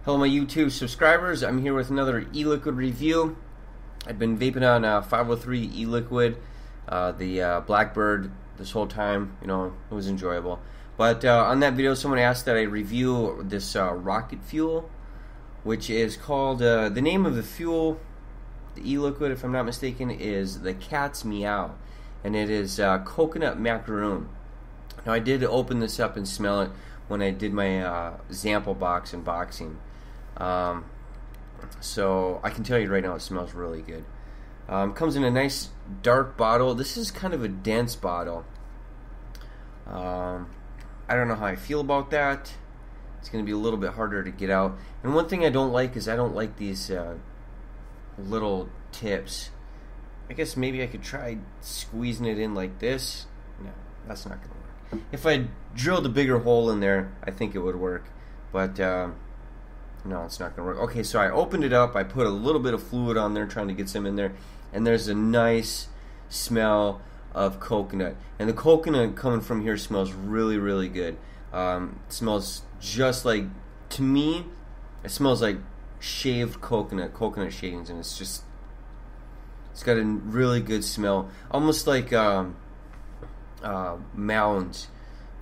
Hello my YouTube subscribers, I'm here with another e-liquid review. I've been vaping on 503 e-liquid, the Blackbird this whole time. You know, it was enjoyable. But on that video someone asked that I review this rocket fuel, which is called, the name of the fuel, the e-liquid if I'm not mistaken, is the cat's Meow. And it is coconut macaroon. Now I did open this up and smell it when I did my sample box unboxing. So I can tell you right now it smells really good. Comes in a nice dark bottle. This is kind of a dense bottle. I don't know how I feel about that. It's going to be a little bit harder to get out. And one thing I don't like is I don't like these little tips. I guess maybe I could try squeezing it in like this. No, that's not going to work. If I drilled a bigger hole in there, I think it would work. But no, it's not going to work. Okay, so I opened it up. I put a little bit of fluid on there, trying to get some in there. And there's a nice smell of coconut. And the coconut coming from here smells really, really good. It smells just like, to me, it smells like shaved coconut shavings. And it's just, it's got a really good smell. Almost like Mounds,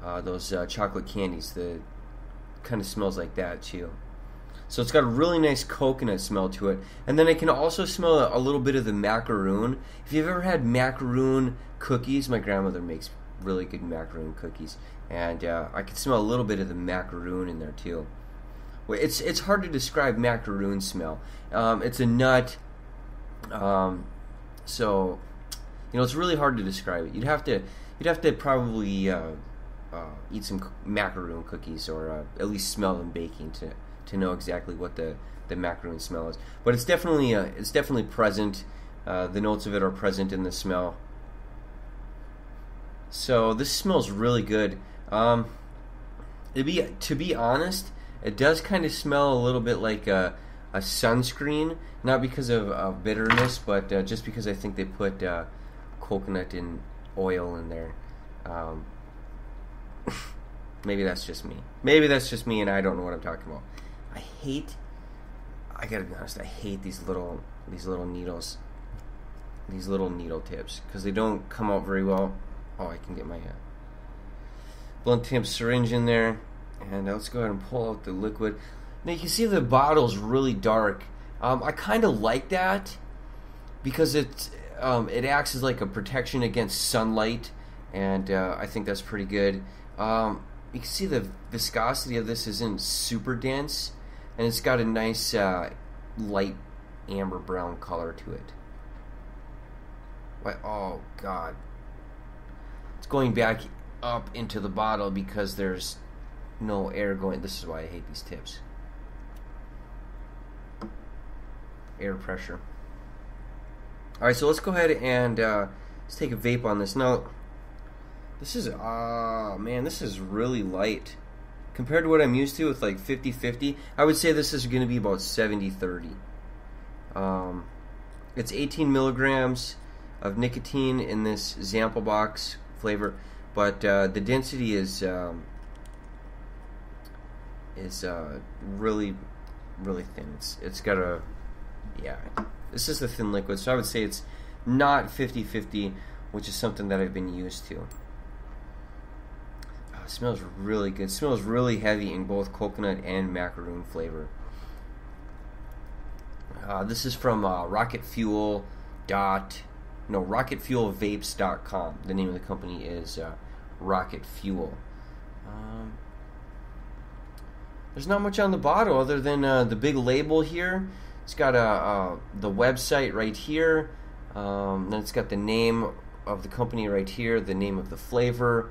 those chocolate candies. The kind of smells like that too. So it's got a really nice coconut smell to it. And then I can also smell a little bit of the macaroon. If you've ever had macaroon cookies, my grandmother makes really good macaroon cookies. And I can smell a little bit of the macaroon in there too. It's hard to describe macaroon smell. It's a nut. So, you know, it's really hard to describe it. You'd have to probably eat some macaroon cookies, or at least smell them baking to know exactly what the macaroon smell is. But it's definitely present. The notes of it are present in the smell. So this smells really good. To be honest, it does kind of smell a little bit like a sunscreen, not because of bitterness, but just because I think they put coconut in oil in there. Maybe that's just me. Maybe that's just me and I don't know what I'm talking about. I gotta be honest, I hate these little needles, these little needle tips, because they don't come out very well. Oh, I can get my blunt tip syringe in there, and let's go ahead and pull out the liquid. Now you can see the bottle's really dark. I kind of like that because it acts as like a protection against sunlight, and I think that's pretty good. You can see the viscosity of this isn't super dense, and it's got a nice light amber brown color to it. Oh God, it's going back up into the bottle because there's no air going. This is why I hate these tips. Air pressure. Alright, so let's go ahead and let's take a vape on this. Now, this is, man, this is really light. Compared to what I'm used to with like 50-50, I would say this is going to be about 70-30. It's 18 milligrams of nicotine in this sample box flavor, but the density is really, really thin. It's got a, yeah, this is the thin liquid, so I would say it's not 50-50, which is something that I've been used to. It smells really good. It smells really heavy in both coconut and macaroon flavor. This is from rocketfuelvapes.com. The name of the company is Rocket Fuel. There's not much on the bottle other than the big label here. It's got the website right here. Then it's got the name of the company right here, the name of the flavor.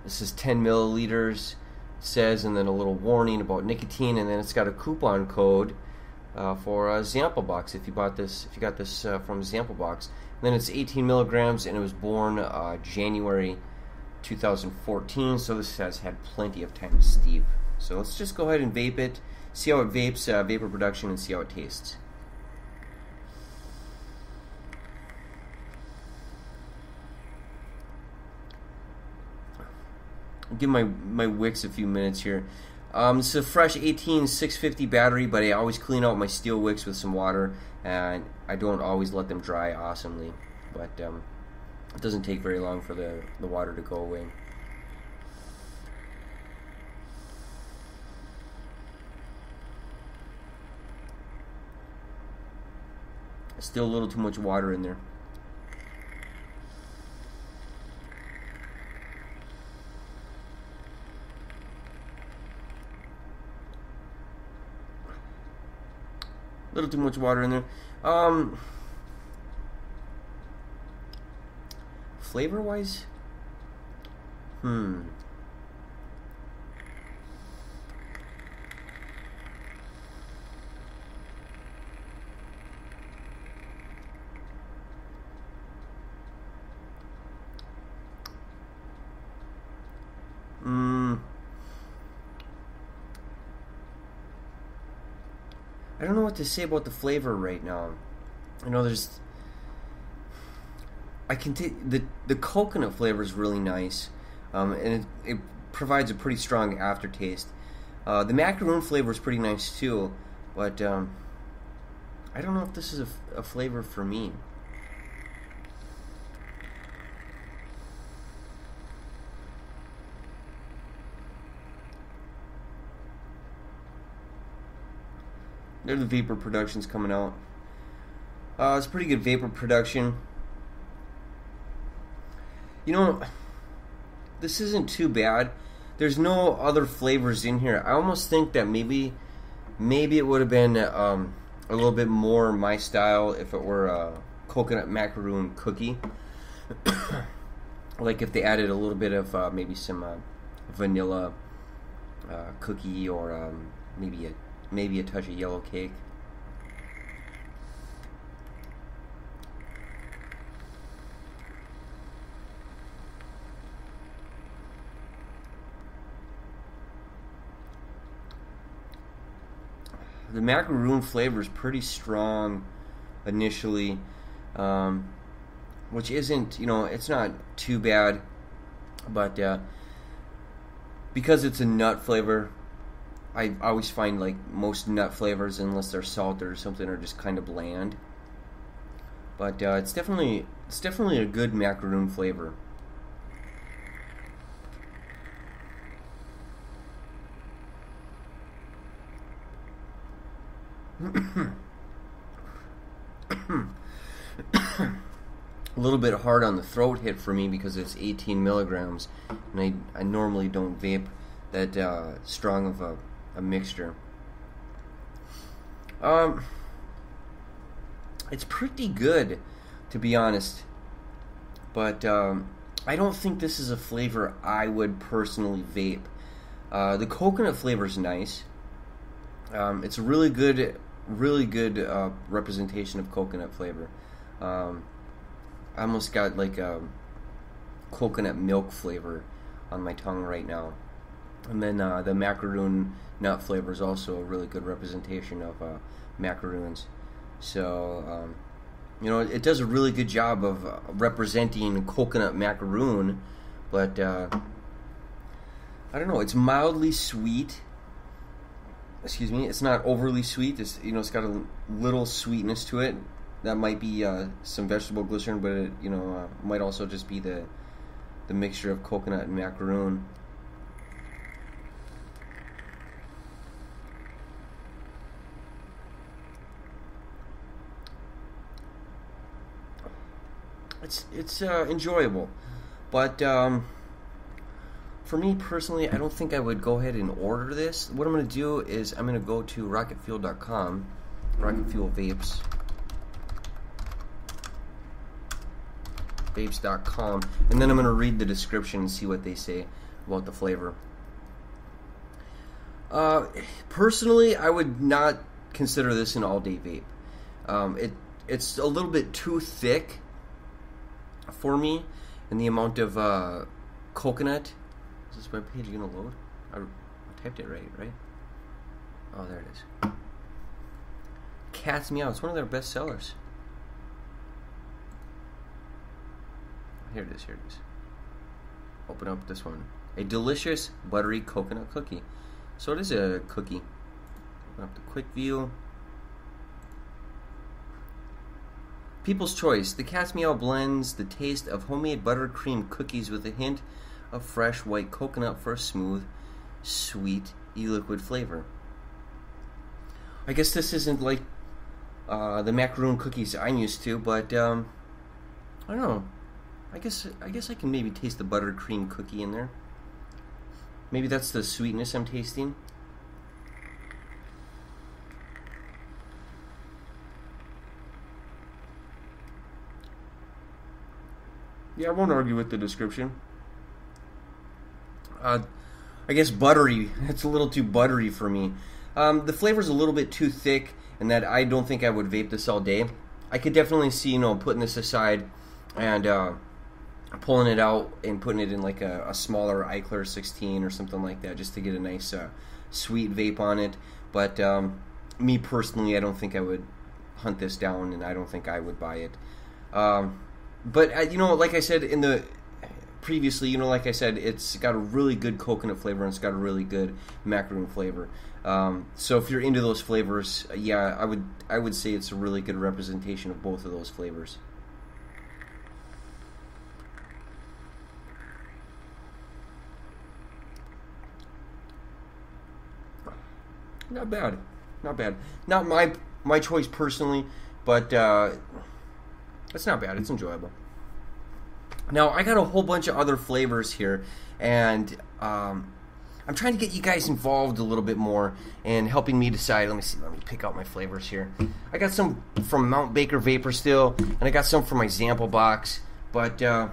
This is 10 milliliters, it says, and then a little warning about nicotine, and then it's got a coupon code for a sample box if you got this from a sample box. And then it's 18 milligrams, and it was born January 2014, so this has had plenty of time to steep. So let's just go ahead and vape it, see how it vapes, vapor production, and see how it tastes. Give my wicks a few minutes here. It's a fresh 18650 battery, but I always clean out my steel wicks with some water, and I don't always let them dry awesomely. But it doesn't take very long for the water to go away. Still a little too much water in there. A little too much water in there. Flavor wise, I don't know what to say about the flavor right now. You know, I can take the coconut flavor is really nice, and it provides a pretty strong aftertaste. The macaroon flavor is pretty nice too, but I don't know if this is a flavor for me. There the vapor production's coming out. It's pretty good vapor production. You know, this isn't too bad. There's no other flavors in here. I almost think that maybe it would have been a little bit more my style if it were a coconut macaroon cookie. Like if they added a little bit of maybe some vanilla cookie, or maybe a touch of yellow cake. The macaroon flavor is pretty strong initially, which isn't, it's not too bad, but because it's a nut flavor, I always find like most nut flavors, unless they're salt or something, are just kind of bland. But it's definitely a good macaroon flavor. A little bit hard on the throat hit for me because it's 18 milligrams, and I normally don't vape that strong of a mixture. It's pretty good, to be honest, but I don't think this is a flavor I would personally vape. The coconut flavor is nice. It's a really good representation of coconut flavor. I almost got like a coconut milk flavor on my tongue right now. And then the macaroon nut flavor is also a really good representation of macaroons. So, it does a really good job of representing coconut macaroon, but I don't know, it's mildly sweet. Excuse me, it's not overly sweet. It's got a little sweetness to it. That might be some vegetable glycerin, but it might also just be the mixture of coconut and macaroon. It's enjoyable, but for me personally, I don't think I would go ahead and order this. What I'm going to do is I'm going to go to rocketfuel.com, Rocket Fuel Vapes, vapes.com, and then I'm going to read the description and see what they say about the flavor. Personally, I would not consider this an all-day vape. It's a little bit too thick for me, and the amount of coconut. Is this web page gonna load? I typed it right? Oh, there it is. Cat's Meow. It's one of their best sellers. Here it is. Open up this one. A delicious buttery coconut cookie. So it is a cookie. Up the quick view. People's Choice. The Cat's Meow blends the taste of homemade buttercream cookies with a hint of fresh white coconut for a smooth, sweet, e-liquid flavor. I guess this isn't like the macaroon cookies I'm used to, but I don't know. I guess I can maybe taste the buttercream cookie in there. Maybe that's the sweetness I'm tasting. Yeah, I won't argue with the description. I guess buttery. It's a little too buttery for me. The flavor's a little bit too thick, and that I don't think I would vape this all day. I could definitely see, you know, putting this aside and pulling it out and putting it in like a smaller iClear 16 or something like that, just to get a nice sweet vape on it. But me personally, I don't think I would hunt this down, and I don't think I would buy it. But you know, like I said in the previously, you know, like I said, it's got a really good coconut flavor and it's got a really good macaroon flavor. So if you're into those flavors, yeah, I would say it's a really good representation of both of those flavors. Not bad, not bad. Not my choice personally, but it's not bad. It's enjoyable. Now I got a whole bunch of other flavors here, and I'm trying to get you guys involved a little bit more and helping me decide. Let me see. Let me pick out my flavors here. I got some from Mount Baker Vapor still, and I got some from my sample box. But I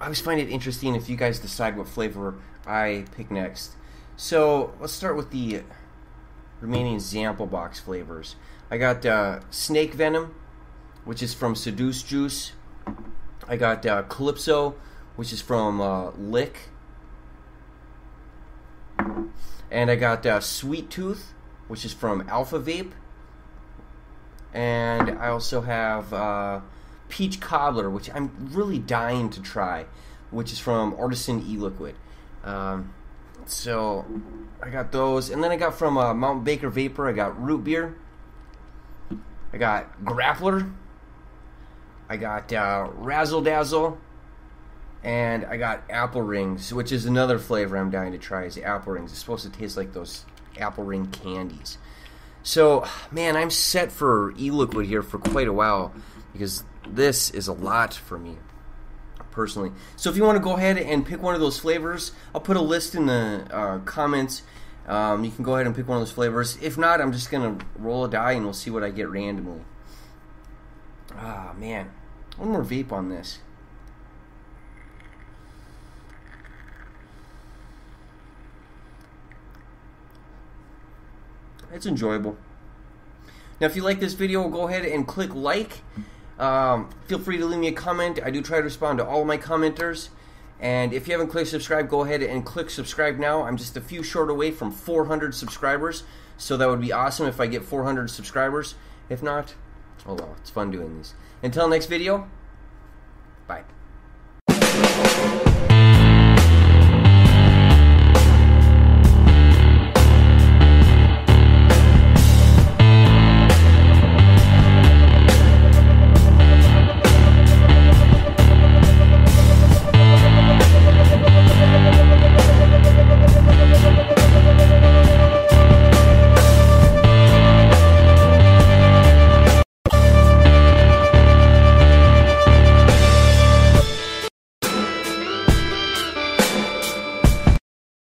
always find it interesting if you guys decide what flavor I pick next. So let's start with the remaining sample box flavors. I got Snake Venom, which is from Seduce Juice. I got Calypso, which is from Lick. And I got Sweet Tooth, which is from Alpha Vape. And I also have Peach Cobbler, which I'm really dying to try, which is from Artisan E-Liquid. So I got those. And then I got from Mount Baker Vapor, I got Root Beer. I got Grappler. I got Razzle Dazzle, and I got Apple Rings, which is another flavor I'm dying to try. Is the Apple Rings. It's supposed to taste like those Apple Ring candies. So, man, I'm set for e-liquid here for quite a while because this is a lot for me personally. So if you want to go ahead and pick one of those flavors, I'll put a list in the comments. You can go ahead and pick one of those flavors. If not, I'm just gonna roll a die and we'll see what I get randomly. Ah, man. One more vape on this. It's enjoyable. Now, if you like this video, go ahead and click like. Feel free to leave me a comment. I do try to respond to all of my commenters. And if you haven't clicked subscribe, go ahead and click subscribe now. I'm just a few short away from 400 subscribers. So that would be awesome if I get 400 subscribers. If not, oh well, it's fun doing these. Until next video, bye.